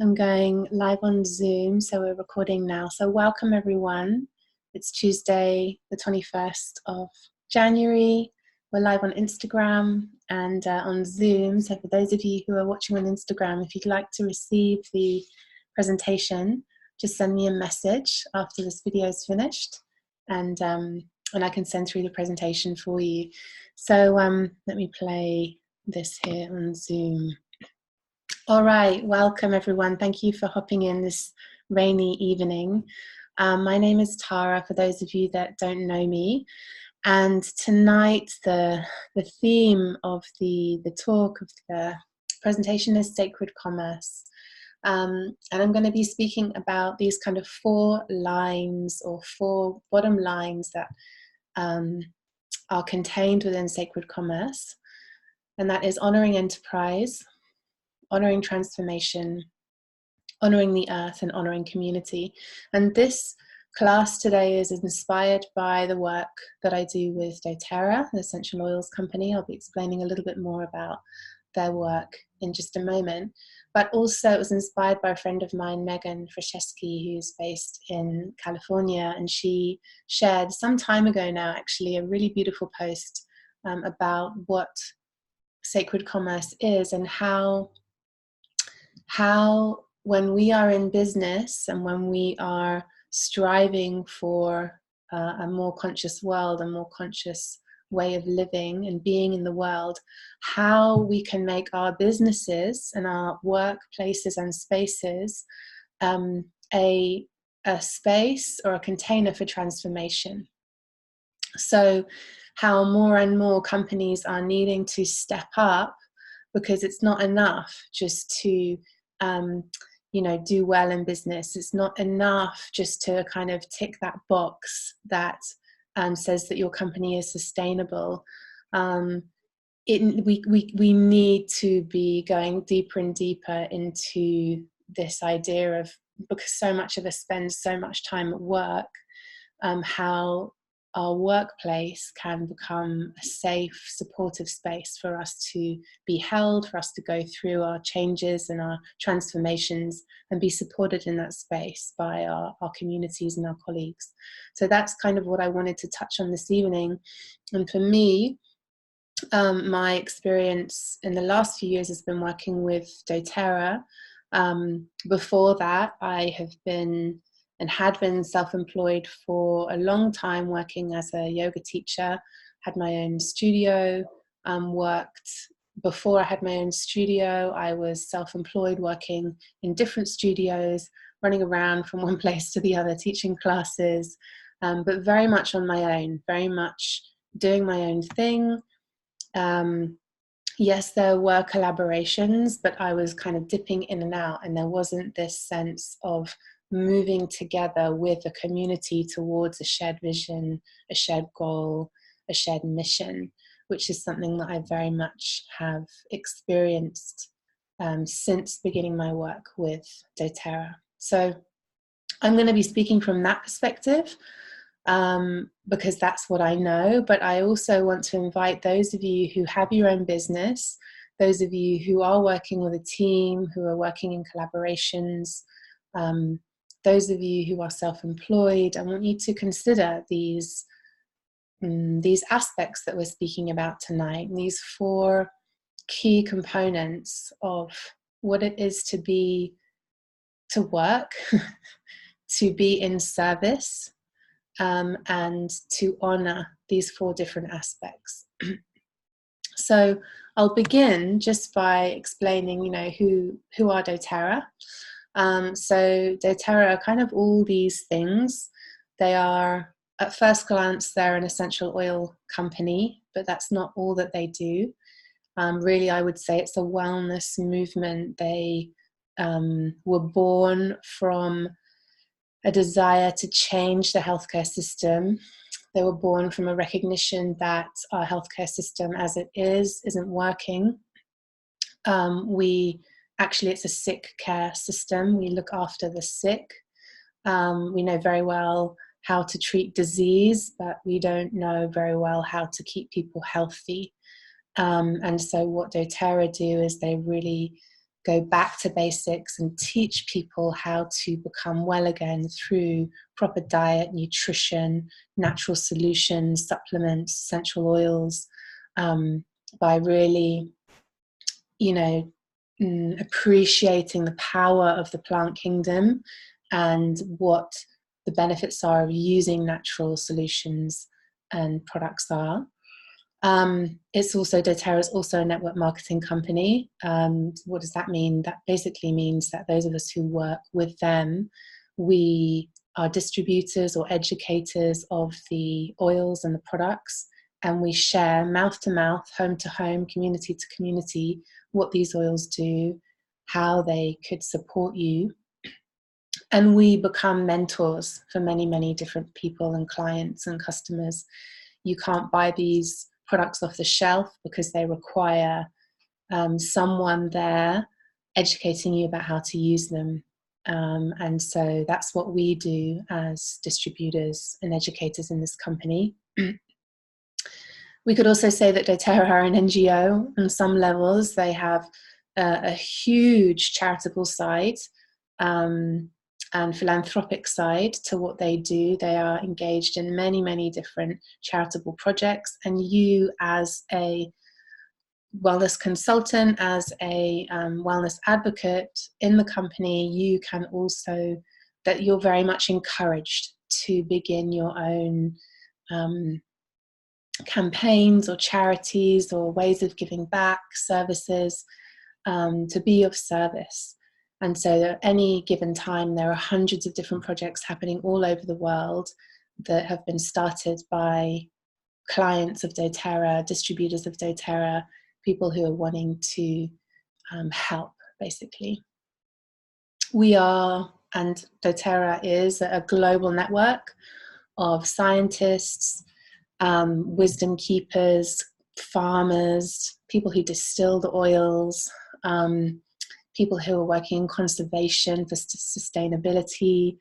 I'm going live on Zoom, so we're recording now. So welcome everyone. It's Tuesday, the 21st of January. We're live on Instagram and on Zoom. So for those of you who are watching on Instagram, if you'd like to receive the presentation, just send me a message after this video is finished, and I can send through the presentation for you. So let me play this here on Zoom. All right, welcome everyone. Thank you for hopping in this rainy evening. My name is Tara, for those of you that don't know me. And tonight the theme of the talk, of the presentation, is sacred commerce. And I'm going to be speaking about these kind of 4 lines or 4 bottom lines that are contained within sacred commerce. And that is honoring enterprise, honoring transformation, honoring the earth, and honoring community. And this class today is inspired by the work that I do with doTERRA, the essential oils company. I'll be explaining a little bit more about their work in just a moment. But also it was inspired by a friend of mine, Megan Fraszewski, who's based in California. And she shared some time ago now, actually, a really beautiful post about what sacred commerce is, and how when we are in business and when we are striving for a more conscious world, a more conscious way of living and being in the world, how we can make our businesses and our workplaces and spaces a space or a container for transformation. So how more and more companies are needing to step up, because it's not enough just to do well in business. It's not enough just to kind of tick that box that says that your company is sustainable. We need to be going deeper and deeper into this idea of, because so much of us spend so much time at work, how our workplace can become a safe, supportive space for us to be held, for us to go through our changes and our transformations and be supported in that space by our communities and our colleagues. So that's kind of what I wanted to touch on this evening. And for me, my experience in the last few years has been working with doTERRA. Before that, I have been and had been self-employed for a long time, working as a yoga teacher, had my own studio, worked. Before I had my own studio, I was self-employed, working in different studios, running around from one place to the other, teaching classes, but very much on my own, very much doing my own thing. Yes, there were collaborations, but I was kind of dipping in and out, and there wasn't this sense of moving together with a community towards a shared vision, a shared goal, a shared mission, which is something that I very much have experienced since beginning my work with doTERRA. So I'm going to be speaking from that perspective, because that's what I know, but I also want to invite those of you who have your own business, those of you who are working with a team, who are working in collaborations, those of you who are self-employed. I want you to consider these aspects that we're speaking about tonight, these 4 key components of what it is to work, to be in service, and to honor these 4 different aspects. So I'll begin just by explaining, who are doTERRA. So doTERRA are kind of all these things. They are, at first glance, they're an essential oil company, but that's not all that they do. Really, I would say it's a wellness movement. They were born from a desire to change the healthcare system. They were born from a recognition that our healthcare system as it isn't working. It's a sick care system. We look after the sick. We know very well how to treat disease, but we don't know very well how to keep people healthy. And so what doTERRA do is they really go back to basics and teach people how to become well again through proper diet, nutrition, natural solutions, supplements, essential oils, by really, appreciating the power of the plant kingdom and what the benefits are of using natural solutions and products are. It's also, doTERRA is also a network marketing company. What does that mean? That basically means that those of us who work with them, we are distributors or educators of the oils and the products, and we share mouth to mouth, home to home, community to community, what these oils do, how they could support you. And we become mentors for many, many different people and clients and customers. You can't buy these products off the shelf because they require someone there educating you about how to use them. And so that's what we do as distributors and educators in this company. We could also say that doTERRA are an NGO on some levels. They have a huge charitable side and philanthropic side to what they do. They are engaged in many, many different charitable projects, and you as a wellness consultant, as a wellness advocate in the company, you can also, that you're very much encouraged to begin your own campaigns or charities or ways of giving back, services, to be of service. And so at any given time, there are hundreds of different projects happening all over the world that have been started by clients of doTERRA, distributors of doTERRA, people who are wanting to help, basically. We are, and doTERRA is, a global network of scientists, wisdom keepers, farmers, people who distill the oils, people who are working in conservation for sustainability,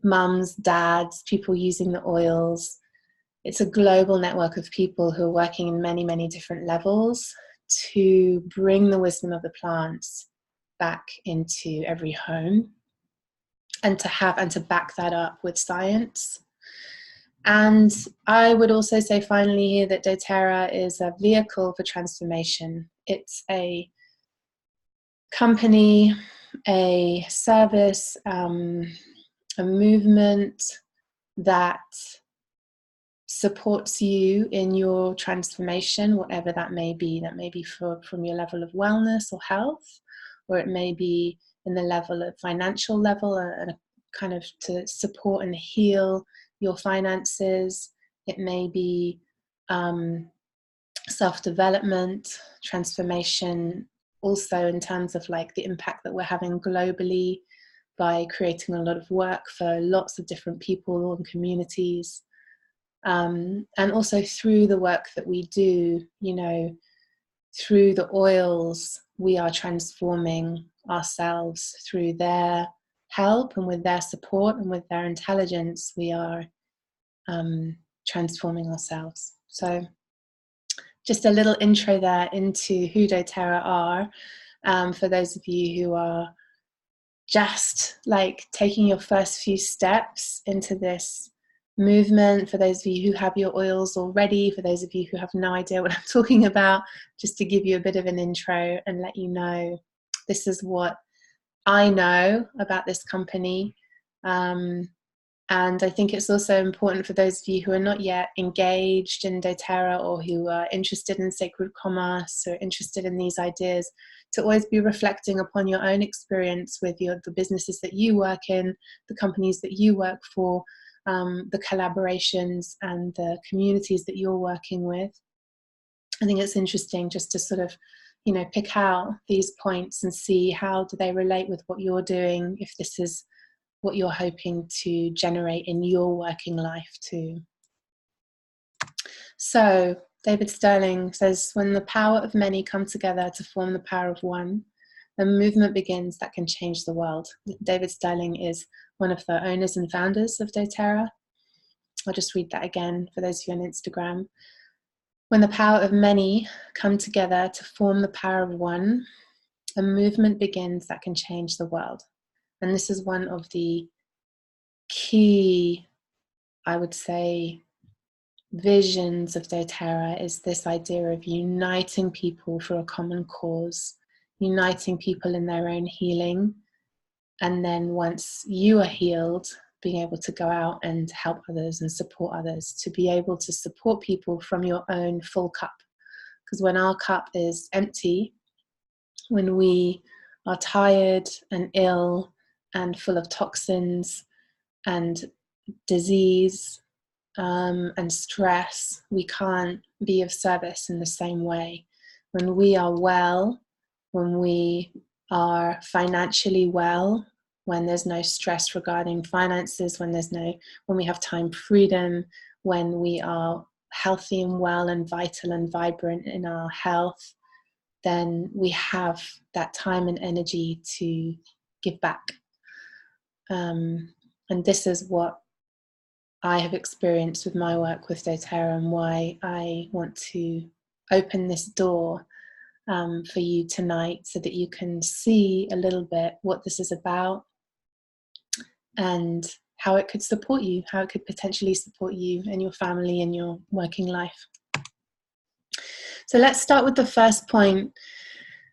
mums, dads, people using the oils. It's a global network of people who are working in many, many different levels to bring the wisdom of the plants back into every home, and to back that up with science. And I would also say finally here that doTERRA is a vehicle for transformation. It's a company, a service, a movement that supports you in your transformation, whatever that may be. That may be from your level of wellness or health, or it may be in the level of financial level, and kind of to support and heal your finances. It may be self-development, transformation, also in terms of like the impact that we're having globally by creating a lot of work for lots of different people and communities. And also through the work that we do, through the oils, we are transforming ourselves through their help, and with their support and with their intelligence, we are transforming ourselves. So just a little intro there into who doTERRA are, for those of you who are just like taking your first few steps into this movement, for those of you who have your oils already, for those of you who have no idea what I'm talking about, just to give you a bit of an intro and let you know this is what I know about this company. And I think it's also important for those of you who are not yet engaged in doTERRA, or who are interested in sacred commerce or interested in these ideas, to always be reflecting upon your own experience with the businesses that you work in, the companies that you work for, the collaborations and the communities that you're working with. I think it's interesting just to sort of, pick out these points and see how do they relate with what you're doing, if this is what you're hoping to generate in your working life too. So David Sterling says, when the power of many come together to form the power of one, a movement begins that can change the world. David Sterling is one of the owners and founders of doTERRA. I'll just read that again for those of you on Instagram. When the power of many come together to form the power of one, a movement begins that can change the world. And this is one of the key, I would say, visions of doTERRA, is this idea of uniting people for a common cause, uniting people in their own healing. And then once you are healed, being able to go out and help others and support others, to be able to support people from your own full cup. Because when our cup is empty, when we are tired and ill and full of toxins and disease and stress, we can't be of service in the same way. When we are well, when we are financially well, when there's no stress regarding finances, when we have time freedom, when we are healthy and well and vital and vibrant in our health, then we have that time and energy to give back. And this is what I have experienced with my work with doTERRA, and why I want to open this door for you tonight, so that you can see a little bit what this is about and how it could support you, how it could potentially support you and your family and your working life. So let's start with the first point.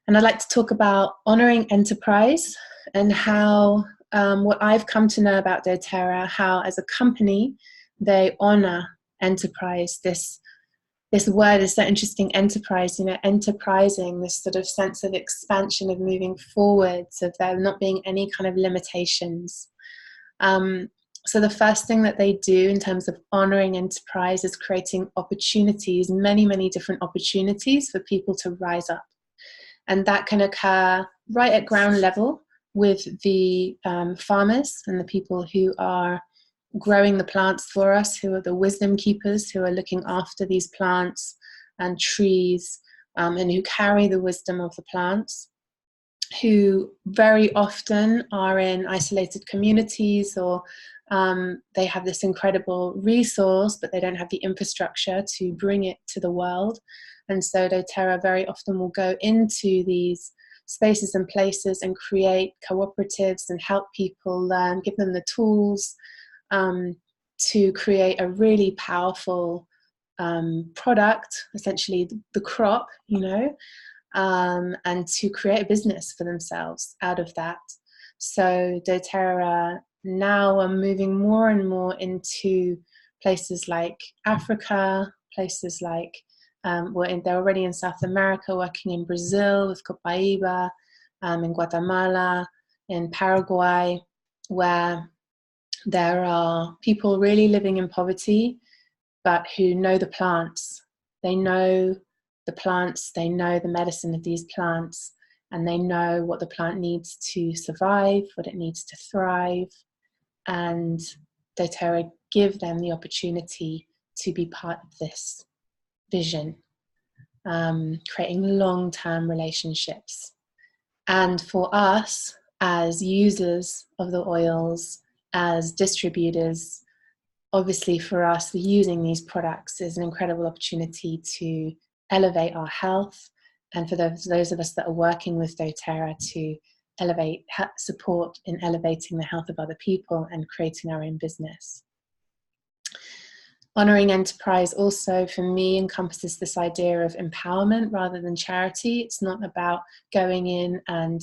And I'd like to talk about honoring enterprise, and how what I've come to know about doTERRA, how as a company they honor enterprise. This word is so interesting, enterprise, enterprising, this sort of sense of expansion, of moving forwards, of there not being any kind of limitations. So the first thing that they do in terms of honoring enterprise is creating opportunities, many, many different opportunities for people to rise up. And that can occur right at ground level with the farmers and the people who are growing the plants for us, who are the wisdom keepers, who are looking after these plants and trees, and who carry the wisdom of the plants, who very often are in isolated communities, or they have this incredible resource, but they don't have the infrastructure to bring it to the world. And so doTERRA very often will go into these spaces and places and create cooperatives and help people learn, give them the tools to create a really powerful product, essentially the crop, and to create a business for themselves out of that. So doTERRA now are moving more and more into places like Africa, places like they're already in South America, working in Brazil with Copaiba, in Guatemala, in Paraguay, where there are people really living in poverty, but who know the plants. They know the plants, they know the medicine of these plants, and they know what the plant needs to survive, what it needs to thrive. And doTERRA give them the opportunity to be part of this vision, creating long-term relationships. And for us as users of the oils, as distributors, obviously for us, using these products is an incredible opportunity to elevate our health, and for those of us that are working with doTERRA to support in elevating the health of other people and creating our own business. Honoring enterprise also, for me, encompasses this idea of empowerment rather than charity. It's not about going in and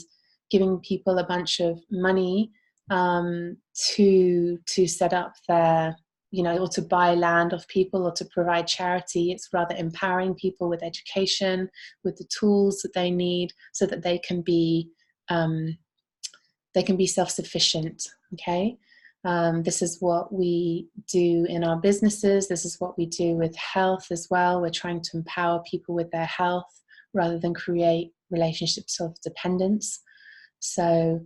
giving people a bunch of money to set up their, or to buy land off people, or to provide charity. It's rather empowering people with education, with the tools that they need, so that they can be self-sufficient. Okay. This is what we do in our businesses. This is what we do with health as well. We're trying to empower people with their health rather than create relationships of dependence. So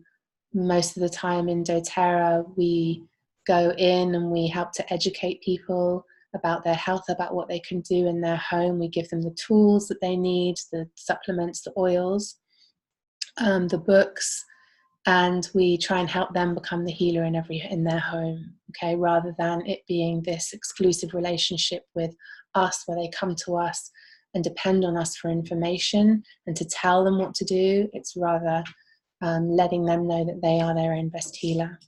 most of the time in doTERRA, we go in and we help to educate people about their health, about what they can do in their home. We give them the tools that they need, the supplements, the oils, the books, and we try and help them become the healer in their home, okay, rather than it being this exclusive relationship with us where they come to us and depend on us for information and to tell them what to do. It's rather letting them know that they are their own best healer.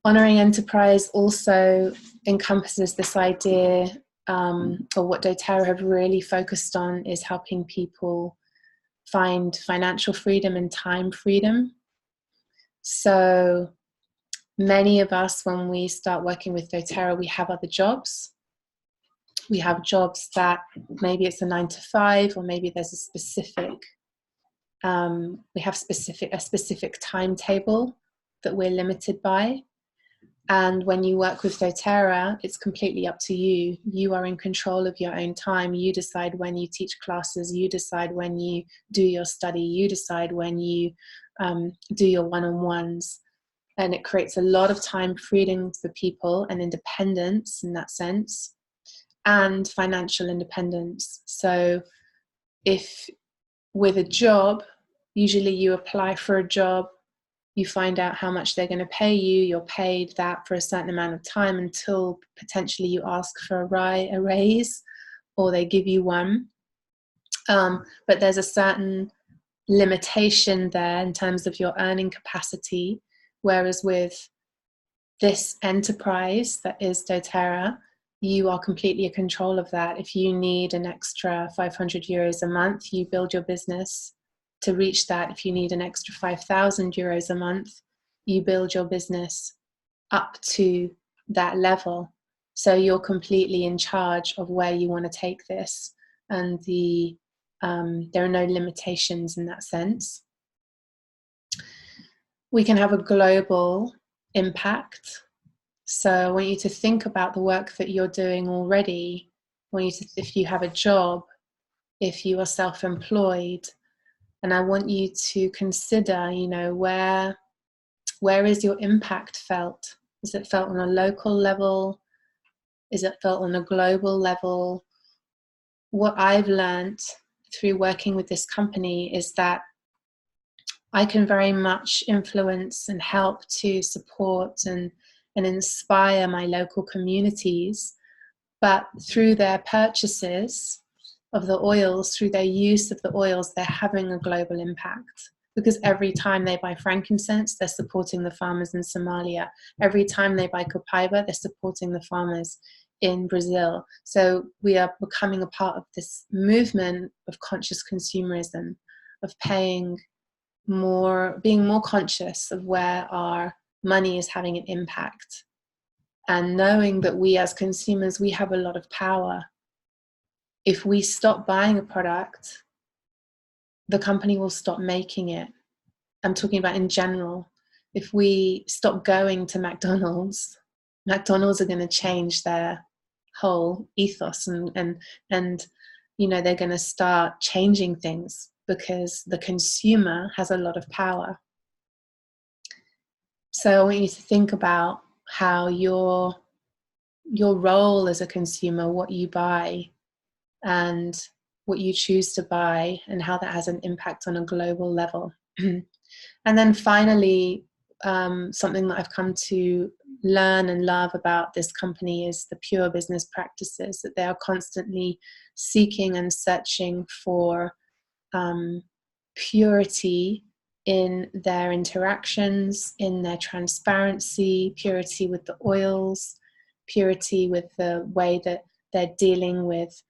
Honoring enterprise also encompasses this idea, or what doTERRA have really focused on is helping people find financial freedom and time freedom. So many of us, when we start working with doTERRA, we have other jobs. We have jobs that maybe it's a 9 to 5, or maybe there's a specific, we have a specific timetable that we're limited by. And when you work with doTERRA, it's completely up to you. You are in control of your own time. You decide when you teach classes. You decide when you do your study. You decide when you do your one-on-ones. And it creates a lot of time freedom for people and independence in that sense, and financial independence. So if with a job, usually you apply for a job, you find out how much they're going to pay you, you're paid that for a certain amount of time until potentially you ask for a raise, or they give you one. But there's a certain limitation there in terms of your earning capacity, whereas with this enterprise that is doTERRA, you are completely in control of that. If you need an extra 500 euros a month, you build your business to reach that. If you need an extra 5,000 euros a month, you build your business up to that level. So you're completely in charge of where you want to take this, and there are no limitations in that sense. We can have a global impact. So I want you to think about the work that you're doing already. I want you to, if you have a job, if you are self-employed, and I want you to consider, you know, where is your impact felt? Is it felt on a local level? Is it felt on a global level? What I've learned through working with this company is that I can very much influence and help to support and inspire my local communities, but through their purchases of the oils, through their use of the oils, they're having a global impact. Because every time they buy frankincense, they're supporting the farmers in Somalia. Every time they buy copaiba, they're supporting the farmers in Brazil. So we are becoming a part of this movement of conscious consumerism, of paying more, being more conscious of where our money is having an impact, and knowing that we as consumers, we have a lot of power. If we stop buying a product, the company will stop making it. I'm talking about in general. If we stop going to McDonald's are going to change their whole ethos, and you know, they're going to start changing things because the consumer has a lot of power. So I want you to think about how your role as a consumer, what you buy and what you choose to buy, and how that has an impact on a global level. And then finally, something that I've come to learn and love about this company is the pure business practices, that they are constantly seeking and searching for purity in their interactions, in their transparency, purity with the oils, purity with the way that they're dealing with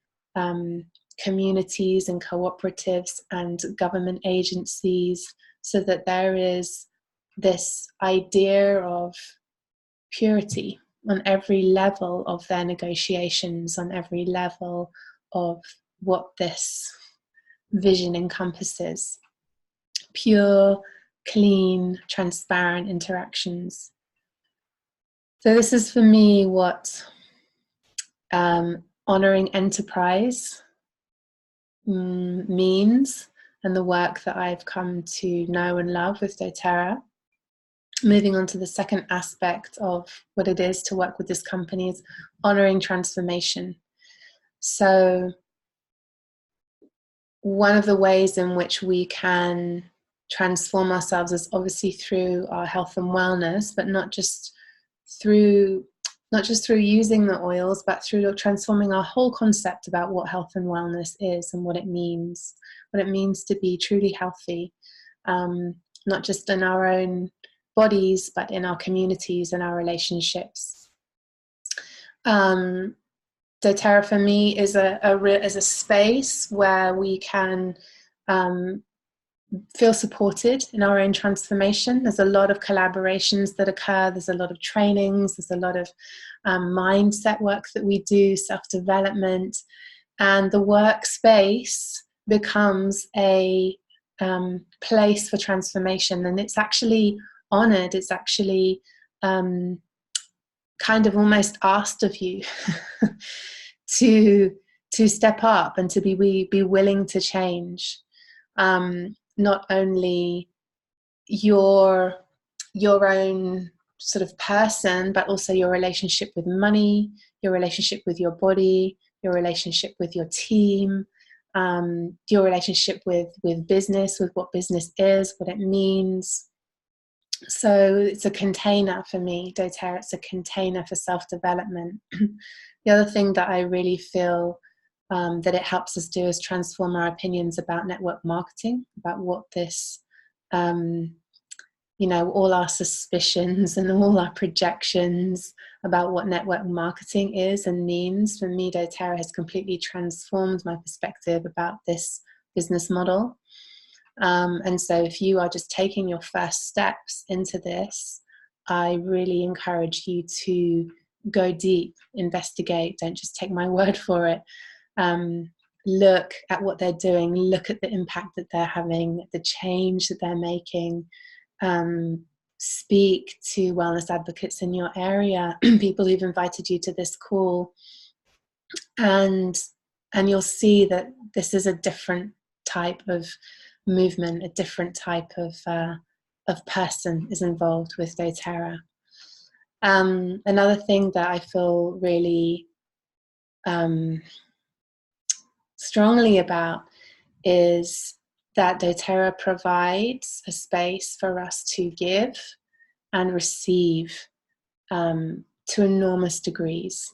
communities and cooperatives and government agencies, so that there is this idea of purity on every level of their negotiations, on every level of what this vision encompasses. Pure, clean, transparent interactions. So this is for me what honoring enterprise means, and the work that I've come to know and love with doTERRA. Moving on to the second aspect of what it is to work with this company is honoring transformation. So one of the ways in which we can transform ourselves is obviously through our health and wellness, but not just not just through using the oils, but through transforming our whole concept about what health and wellness is and what it means to be truly healthy, not just in our own bodies, but in our communities and our relationships. doTERRA for me is a space where we can feel supported in our own transformation. There's a lot of collaborations that occur. There's a lot of trainings. There's a lot of mindset work that we do, self-development, and the workspace becomes a place for transformation. And it's actually honored. It's actually kind of almost asked of you to step up and to be willing to change. Not only your own sort of person, but also your relationship with money, your relationship with your body, your relationship with your team, your relationship with business, with what business is, what it means. So it's a container for me, doTERRA. It's a container for self-development. The other thing that I really feel that it helps us do is transform our opinions about network marketing, about what this, all our suspicions and all our projections about what network marketing is and means. For me, doTERRA has completely transformed my perspective about this business model. And so if you are just taking your first steps into this, I really encourage you to go deep, investigate, don't just take my word for it. Look at what they're doing, look at the impact that they're having, the change that they're making. Speak to wellness advocates in your area, people who've invited you to this call, and you'll see that this is a different type of movement, a different type of person is involved with doTERRA. Another thing that I feel really strongly about is that doTERRA provides a space for us to give and receive to enormous degrees.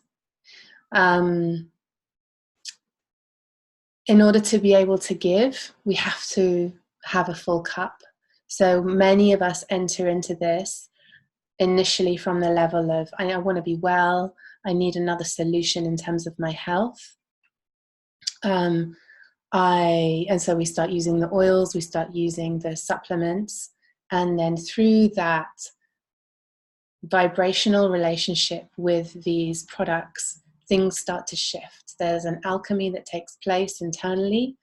In order to be able to give, we have to have a full cup. So many of us enter into this initially from the level of, I want to be well, I need another solution in terms of my health. And so we start using the oils, we start using the supplements, and then through that vibrational relationship with these products, things start to shift. There's an alchemy that takes place internally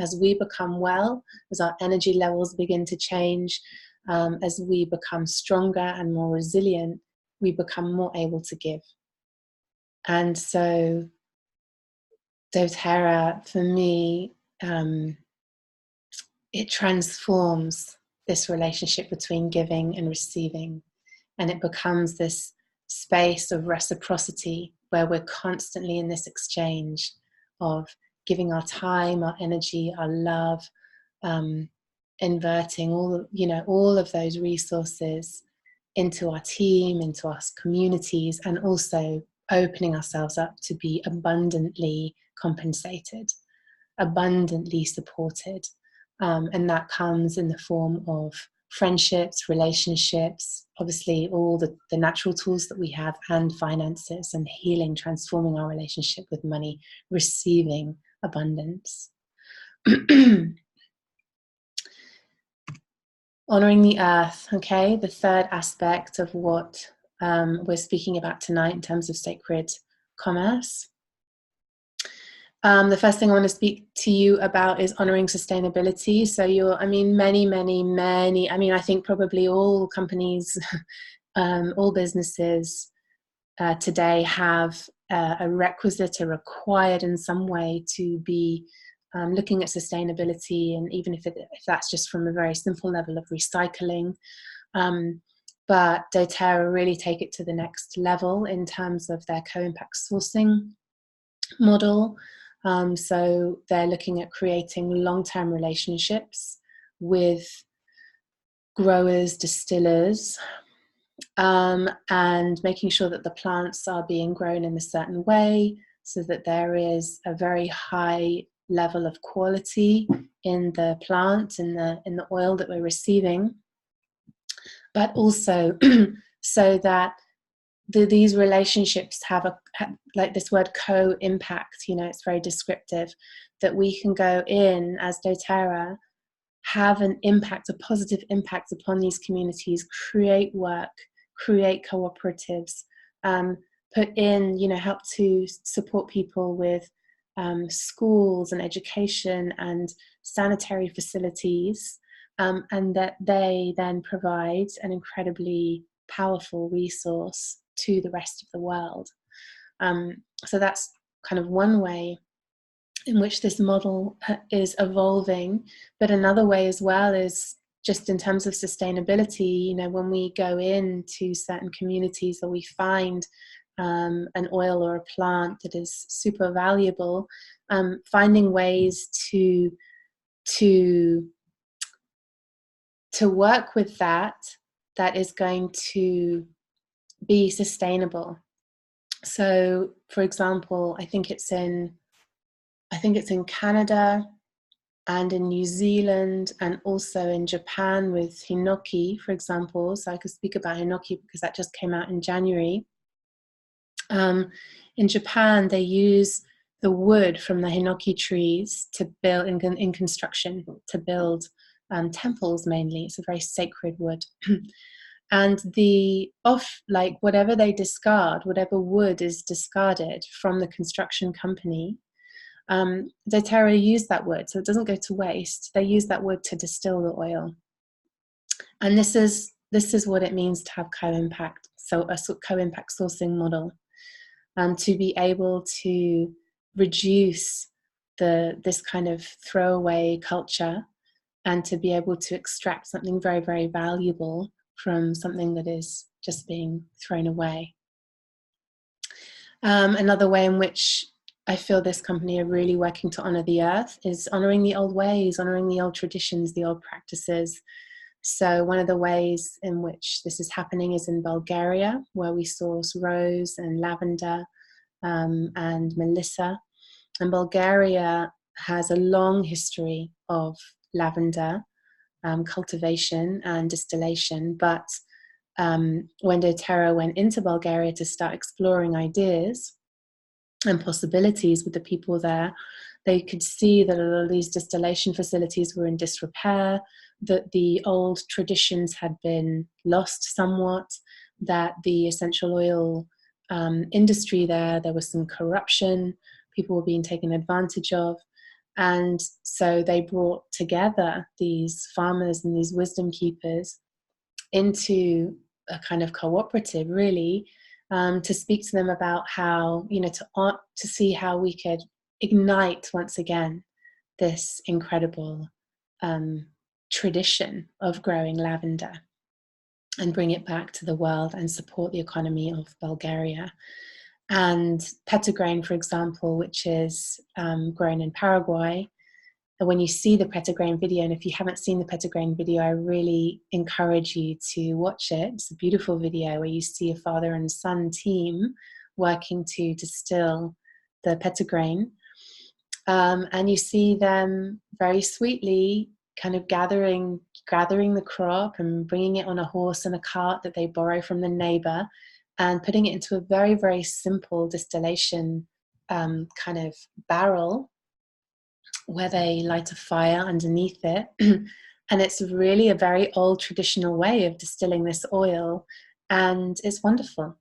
as we become well, as our energy levels begin to change, as we become stronger and more resilient, we become more able to give. And so doTERRA, for me, it transforms this relationship between giving and receiving, and it becomes this space of reciprocity where we're constantly in this exchange of giving our time, our energy, our love, inverting all of those resources into our team, into our communities, and also opening ourselves up to be abundantly compensated, abundantly supported. And that comes in the form of friendships, relationships, obviously all the natural tools that we have, and finances and healing, transforming our relationship with money, receiving abundance. Honoring the earth, okay, the third aspect of what we're speaking about tonight in terms of sacred commerce. The first thing I want to speak to you about is honoring sustainability. So I think probably all companies, all businesses today have a requisite, or required in some way, to be looking at sustainability, and even if that's just from a very simple level of recycling. But doTERRA really take it to the next level in terms of their co-impact sourcing model. So they're looking at creating long-term relationships with growers, distillers, and making sure that the plants are being grown in a certain way so that there is a very high level of quality in the plant, in the oil that we're receiving, but also so that these relationships have like this word co-impact, you know, it's very descriptive, that we can go in as doTERRA, have an impact, a positive impact upon these communities, create work, create cooperatives, put in, you know, help to support people with schools and education and sanitary facilities, and that they then provide an incredibly powerful resource to the rest of the world. So that's kind of one way in which this model is evolving. But another way as well is just in terms of sustainability. You know, when we go into certain communities or we find an oil or a plant that is super valuable, finding ways to work with that is going to be sustainable. So, for example, I think it's in Canada and in New Zealand and also in Japan with hinoki, for example. So I could speak about hinoki because that just came out in January. In Japan, they use the wood from the hinoki trees to build in construction, to build temples mainly. It's a very sacred wood. And whatever they discard, whatever wood is discarded from the construction company, doTERRA use that wood, so it doesn't go to waste. They use that wood to distill the oil. And this is what it means to have co-impact, so a co-impact sourcing model, to be able to reduce this kind of throwaway culture and to be able to extract something very, very valuable from something that is just being thrown away. Another way in which I feel this company are really working to honor the earth is honoring the old ways, honoring the old traditions, the old practices. So one of the ways in which this is happening is in Bulgaria, where we source rose and lavender and melissa. And Bulgaria has a long history of lavender cultivation and distillation, but when doTERRA went into Bulgaria to start exploring ideas and possibilities with the people there, they could see that a lot of these distillation facilities were in disrepair, that the old traditions had been lost somewhat, that the essential oil industry there was some corruption, people were being taken advantage of. And so they brought together these farmers and these wisdom keepers into a kind of cooperative, really, to speak to them about how, you know, to see how we could ignite once again this incredible tradition of growing lavender and bring it back to the world and support the economy of Bulgaria. And petitgrain, for example, which is grown in Paraguay. And when you see the petitgrain video, and if you haven't seen the petitgrain video, I really encourage you to watch it. It's a beautiful video where you see a father and son team working to distill the petitgrain. And you see them very sweetly kind of gathering the crop and bringing it on a horse and a cart that they borrow from the neighbor, and putting it into a very, very simple distillation kind of barrel where they light a fire underneath it. And it's really a very old traditional way of distilling this oil. And it's wonderful.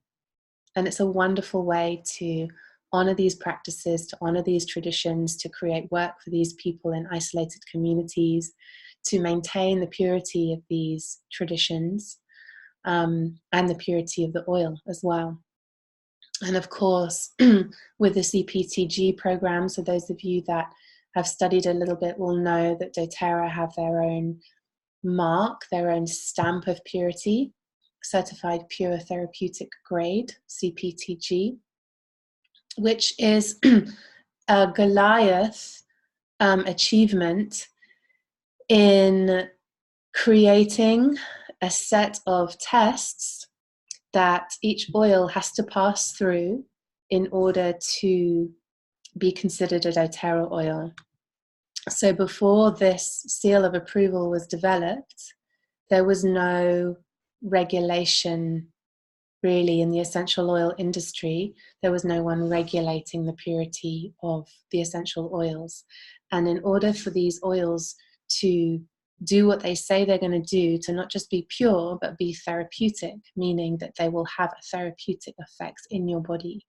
And it's a wonderful way to honor these practices, to honor these traditions, to create work for these people in isolated communities, to maintain the purity of these traditions. And the purity of the oil as well. And of course, with the CPTG program, so those of you that have studied a little bit will know that doTERRA have their own mark, their own stamp of purity, certified pure therapeutic grade, CPTG, which is a Goliath achievement in creating a set of tests that each oil has to pass through in order to be considered a doTERRA oil. So before this seal of approval was developed, there was no regulation really in the essential oil industry. There was no one regulating the purity of the essential oils. And in order for these oils to do what they say they're going to do, to not just be pure, but be therapeutic, meaning that they will have a therapeutic effect in your body,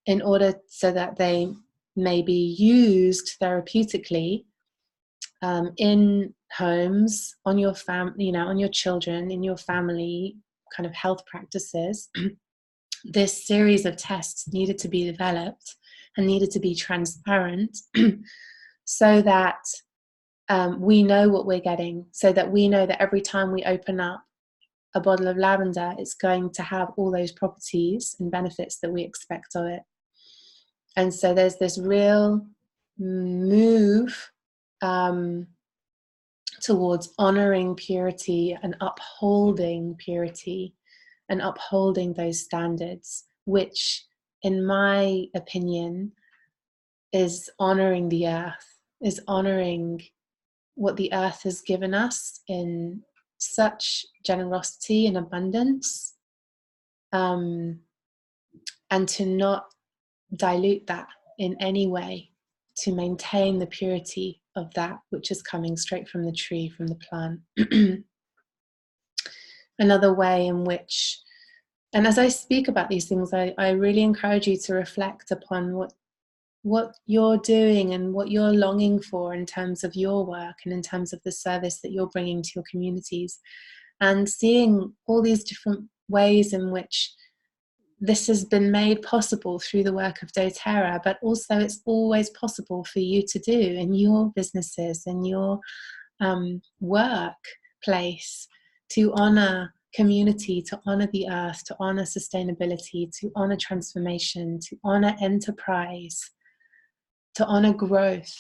in order so that they may be used therapeutically in homes, on your family, on your children, in your family kind of health practices, this series of tests needed to be developed and needed to be transparent so that we know what we're getting, so that we know that every time we open up a bottle of lavender, it's going to have all those properties and benefits that we expect of it. And so there's this real move towards honoring purity and upholding purity and upholding those standards, which, in my opinion, is honoring the earth, is honoring what the earth has given us in such generosity and abundance, and to not dilute that in any way, to maintain the purity of that which is coming straight from the tree, from the plant. Another way in which, and as I speak about these things, I really encourage you to reflect upon what you're doing and what you're longing for in terms of your work and in terms of the service that you're bringing to your communities, and seeing all these different ways in which this has been made possible through the work of doTERRA, but also it's always possible for you to do in your businesses, in your workplace, to honor community, to honor the earth, to honor sustainability, to honor transformation, to honor enterprise, to honor growth,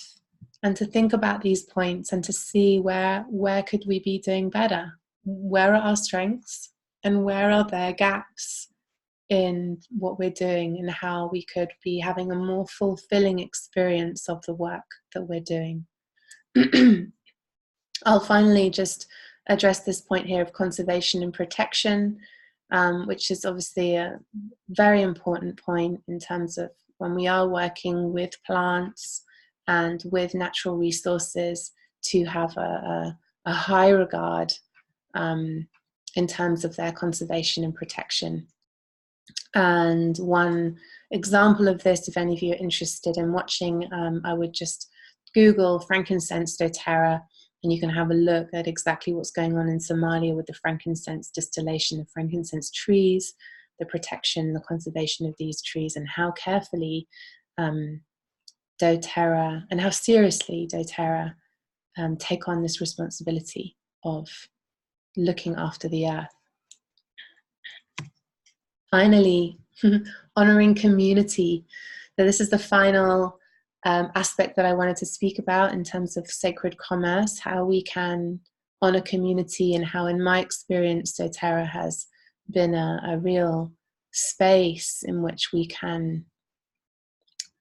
and to think about these points and to see where could we be doing better, where are our strengths and where are there gaps in what we're doing, and how we could be having a more fulfilling experience of the work that we're doing. I'll finally just address this point here of conservation and protection, which is obviously a very important point in terms of when we are working with plants and with natural resources, to have a high regard in terms of their conservation and protection. And one example of this, if any of you are interested in watching, I would just Google frankincense doTERRA, and you can have a look at exactly what's going on in Somalia with the frankincense distillation of frankincense trees, the protection, the conservation of these trees, and how carefully doTERRA and how seriously doTERRA take on this responsibility of looking after the earth. Finally, honoring community. So this is the final aspect that I wanted to speak about in terms of sacred commerce, how we can honor community, and how, in my experience, doTERRA has been a real space in which we can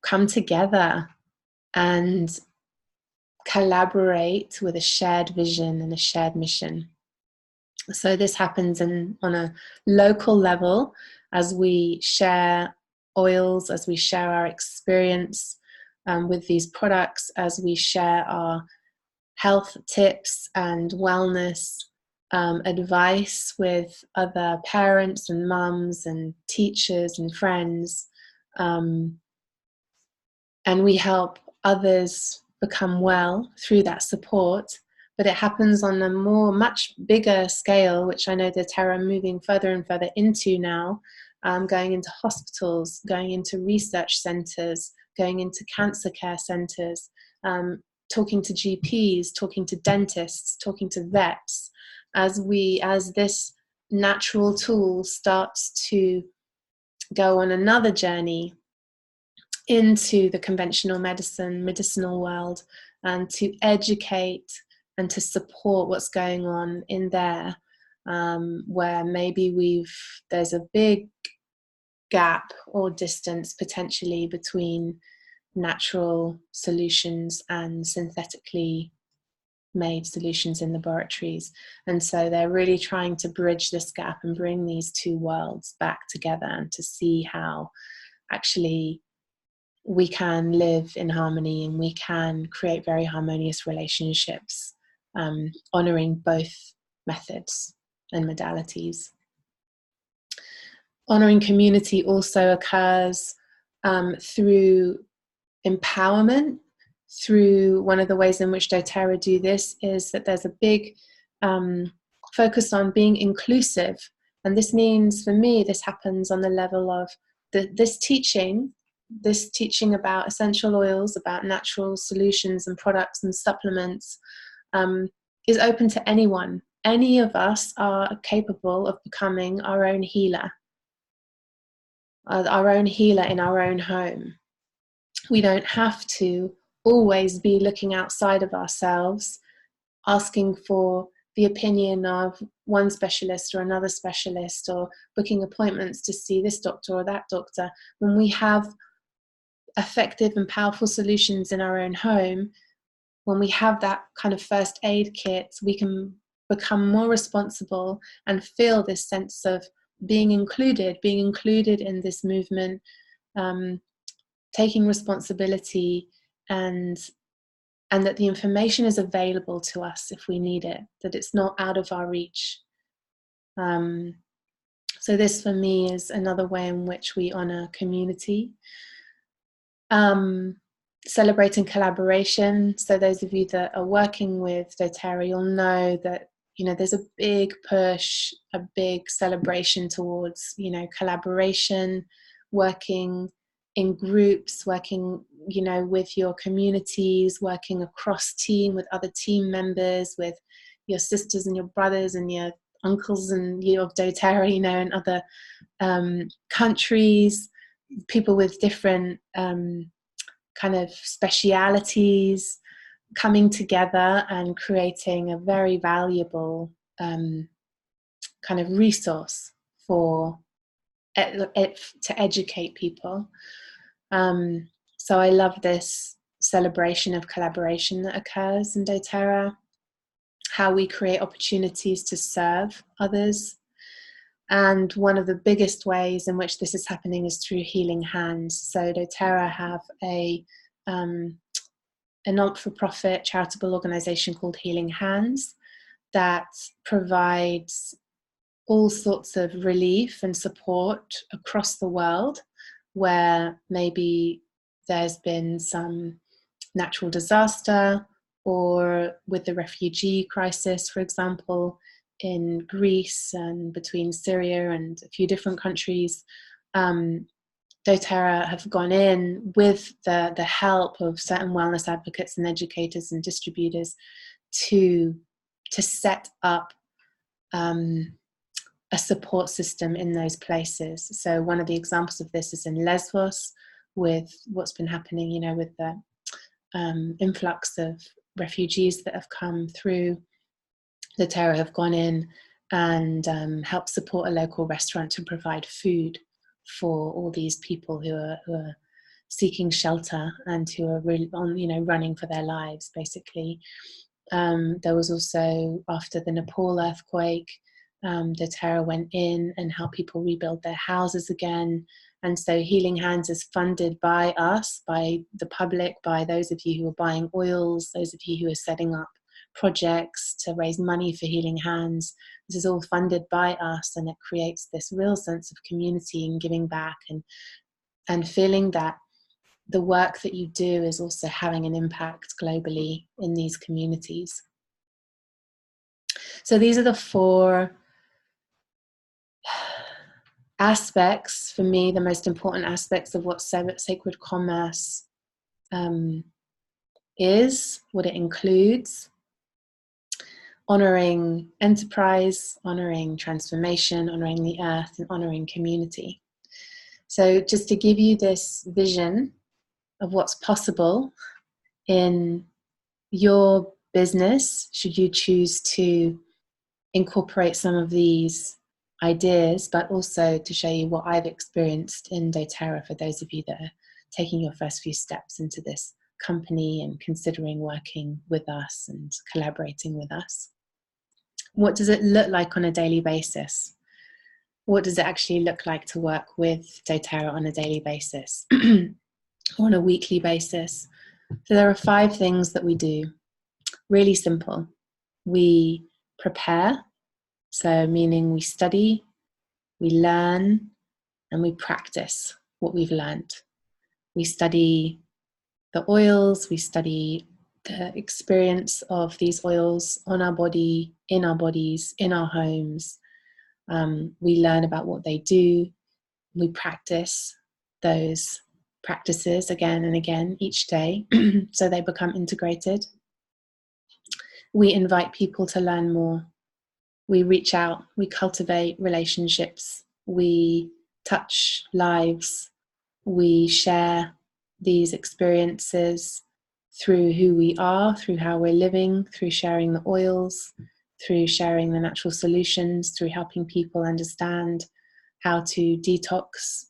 come together and collaborate with a shared vision and a shared mission. So this happens on a local level, as we share oils, as we share our experience with these products, as we share our health tips and wellness advice with other parents and mums and teachers and friends, and we help others become well through that support. But it happens on a much bigger scale, which I know doTERRA are moving further and further into now, going into hospitals, going into research centres, going into cancer care centres, talking to GPs, talking to dentists, talking to vets, as this natural tool starts to go on another journey into the conventional medicinal world, and to educate and to support what's going on in there. where maybe there's a big gap or distance potentially between natural solutions and synthetically made solutions in laboratories. And so they're really trying to bridge this gap and bring these two worlds back together, and to see how actually we can live in harmony and we can create very harmonious relationships, honoring both methods and modalities. Honoring community also occurs through empowerment. Through one of the ways in which doTERRA do this is that there's a big focus on being inclusive. And this means, for me, this happens on the level of this teaching about essential oils, about natural solutions and products and supplements, is open to anyone. Any of us are capable of becoming our own healer in our own home. We don't have to always be looking outside of ourselves, asking for the opinion of one specialist or another specialist, or booking appointments to see this doctor or that doctor. When we have effective and powerful solutions in our own home, when we have that kind of first aid kit, we can become more responsible and feel this sense of being included in this movement, taking responsibility, and that the information is available to us if we need it, that it's not out of our reach. So this, for me, is another way in which we honor community. Celebrating collaboration. So those of you that are working with doTERRA, you'll know that, there's a big push, a big celebration towards, collaboration, working in groups, working, with your communities, working across team with other team members, with your sisters and your brothers and your uncles and of doTERRA, in other countries, people with different kind of specialities, coming together and creating a very valuable kind of resource to educate people. So I love this celebration of collaboration that occurs in doTERRA, how we create opportunities to serve others. And one of the biggest ways in which this is happening is through Healing Hands. So doTERRA have a not-for-profit charitable organization called Healing Hands that provides all sorts of relief and support across the world, where maybe there's been some natural disaster, or with the refugee crisis, for example, in Greece and between Syria and a few different countries. doTERRA have gone in with the help of certain wellness advocates and educators and distributors to set up a support system in those places. So one of the examples of this is in Lesbos, with what's been happening, with the influx of refugees that have come through. doTERRA have gone in and helped support a local restaurant to provide food for all these people who are seeking shelter and who are really running for their lives, basically. There was also, after the Nepal earthquake, doTERRA went in and helped people rebuild their houses again. And so Healing Hands is funded by us, by the public, by those of you who are buying oils, those of you who are setting up projects to raise money for Healing Hands. This is all funded by us, and it creates this real sense of community and giving back, and feeling that the work that you do is also having an impact globally in these communities. So these are the 4 aspects, for me, the most important aspects of what sacred commerce is, what it includes: honoring enterprise, honoring transformation, honoring the earth, and honoring community. So just to give you this vision of what's possible in your business, should you choose to incorporate some of these ideas, but also to show you what I've experienced in doTERRA for those of you that are taking your first few steps into this company and considering working with us and collaborating with us. What does it look like on a daily basis? What does it actually look like to work with doTERRA on a daily basis or on a weekly basis? So there are 5 things that we do. Really simple. We prepare, so meaning we study, we learn, and we practice what we've learned. We study the oils, we study the experience of these oils on our body, in our bodies, in our homes. We learn about what they do. We practice those practices again and again each day so they become integrated. We invite people to learn more. We reach out, we cultivate relationships, we touch lives, we share these experiences through who we are, through how we're living, through sharing the oils, through sharing the natural solutions, through helping people understand how to detox,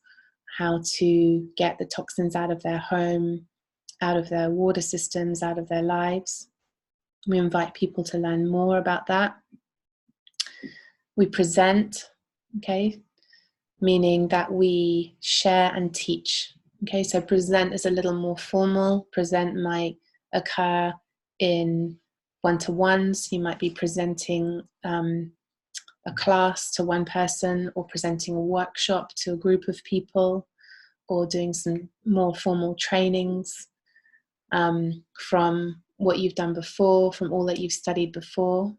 how to get the toxins out of their home, out of their water systems, out of their lives. We invite people to learn more about that. We present, okay, meaning that we share and teach. Okay, so present is a little more formal. Present might occur in one-to-ones. You might be presenting a class to one person, or presenting a workshop to a group of people, or doing some more formal trainings from what you've done before, from all that you've studied before.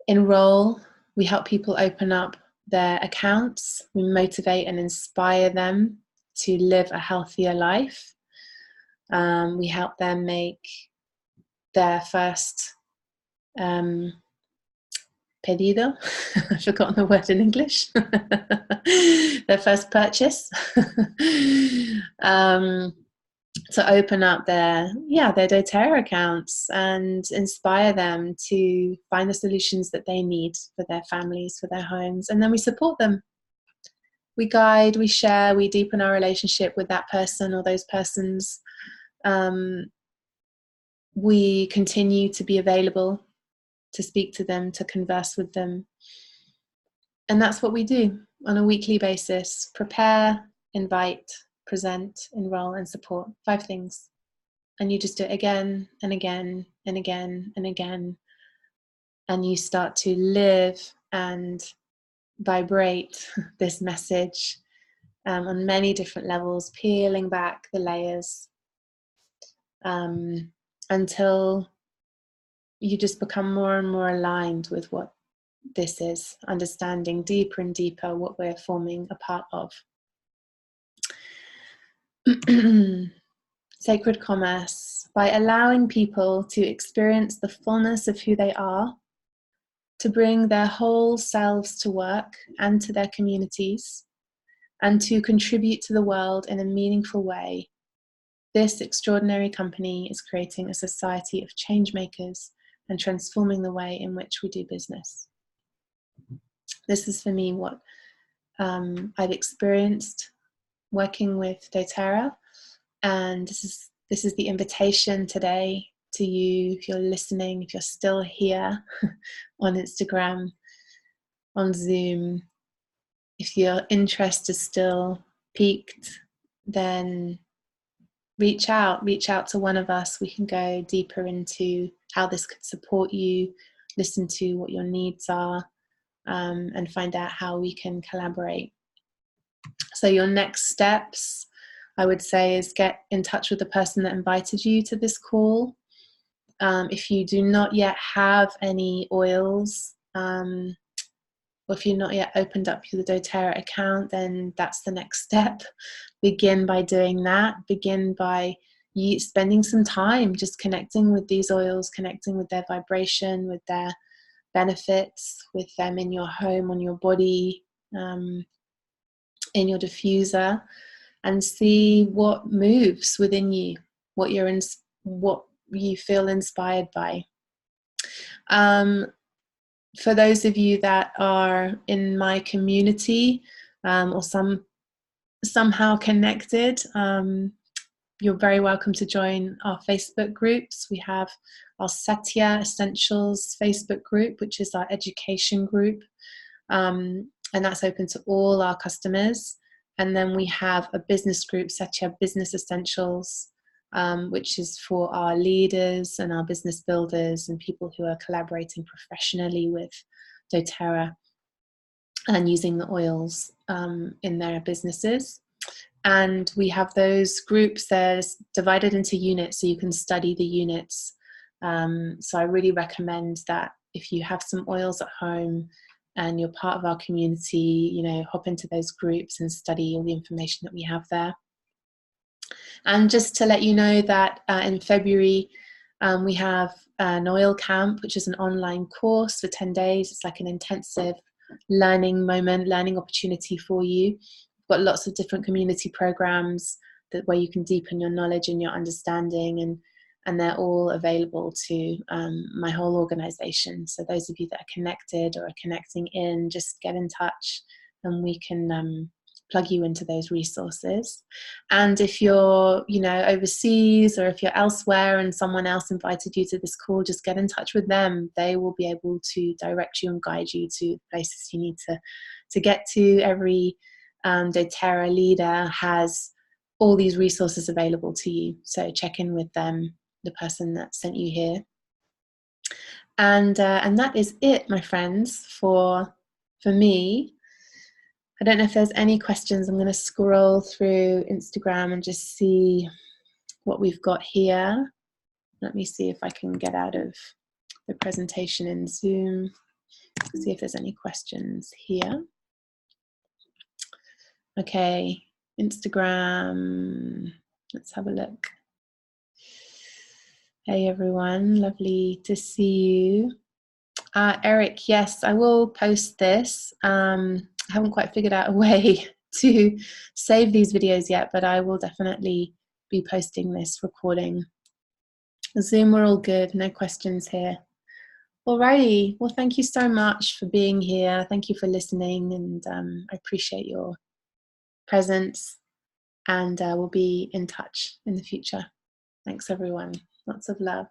Enroll, we help people open up their accounts. We motivate and inspire them to live a healthier life. We help them make their first pedido, I've forgotten the word in English, their first purchase. To open up their doTERRA accounts and inspire them to find the solutions that they need for their families, for their homes. And then we support them. We guide, we share, we deepen our relationship with that person or those persons. We continue to be available to speak to them, to converse with them. And that's what we do on a weekly basis. Prepare, invite, present, enroll, and support. 5 things. And you just do it again and again and again and again. And you start to live and vibrate this message on many different levels, peeling back the layers until you just become more and more aligned with what this is, understanding deeper and deeper what we're forming a part of. Sacred commerce, by allowing people to experience the fullness of who they are, to bring their whole selves to work and to their communities, and to contribute to the world in a meaningful way. This extraordinary company is creating a society of change makers and transforming the way in which we do business. This is for me what I've experienced working with doTERRA, and this is the invitation today to you, if you're listening, if you're still here on Instagram, on Zoom, if your interest is still piqued, then reach out to one of us. We can go deeper into how this could support you, listen to what your needs are, and find out how we can collaborate. So your next steps, I would say, is get in touch with the person that invited you to this call. If you do not yet have any oils, or if you've not yet opened up the doTERRA account, then that's the next step. Begin by doing that. Begin by you spending some time just connecting with these oils, connecting with their vibration, with their benefits, with them in your home, on your body, in your diffuser, and see what moves within you, what you feel inspired by. For those of you that are in my community or somehow connected, you're very welcome to join our Facebook groups. We have our Satya Essentials Facebook group, which is our education group, and that's open to all our customers. And then we have a business group, Satya Business Essentials, which is for our leaders and our business builders and people who are collaborating professionally with doTERRA and using the oils in their businesses. And we have those groups that are divided into units so you can study the units. So I really recommend that if you have some oils at home and you're part of our community, you know, hop into those groups and study all the information that we have there. And just to let you know that in February, we have an oil camp, which is an online course for 10 days. It's like an intensive learning moment, learning opportunity for you. We've got lots of different community programs where you can deepen your knowledge and your understanding, and they're all available to my whole organization. So those of you that are connected or are connecting in, just get in touch and we can plug you into those resources. And if you're, you know, overseas or if you're elsewhere and someone else invited you to this call, just get in touch with them. They will be able to direct you and guide you to places you need to get to. Every doTERRA leader has all these resources available to you. So check in with them, the person that sent you here. And that is it, my friends, for me. I don't know if there's any questions. I'm going to scroll through Instagram and just see what we've got here. Let me see if I can get out of the presentation in Zoom. See if there's any questions here. Okay, Instagram. Let's have a look. Hey everyone, lovely to see you. Eric, yes, I will post this. I haven't quite figured out a way to save these videos yet, but I will definitely be posting this recording. Zoom, we're all good, no questions here. Alrighty, well, thank you so much for being here. Thank you for listening, and I appreciate your presence, and we'll be in touch in the future. Thanks everyone, lots of love.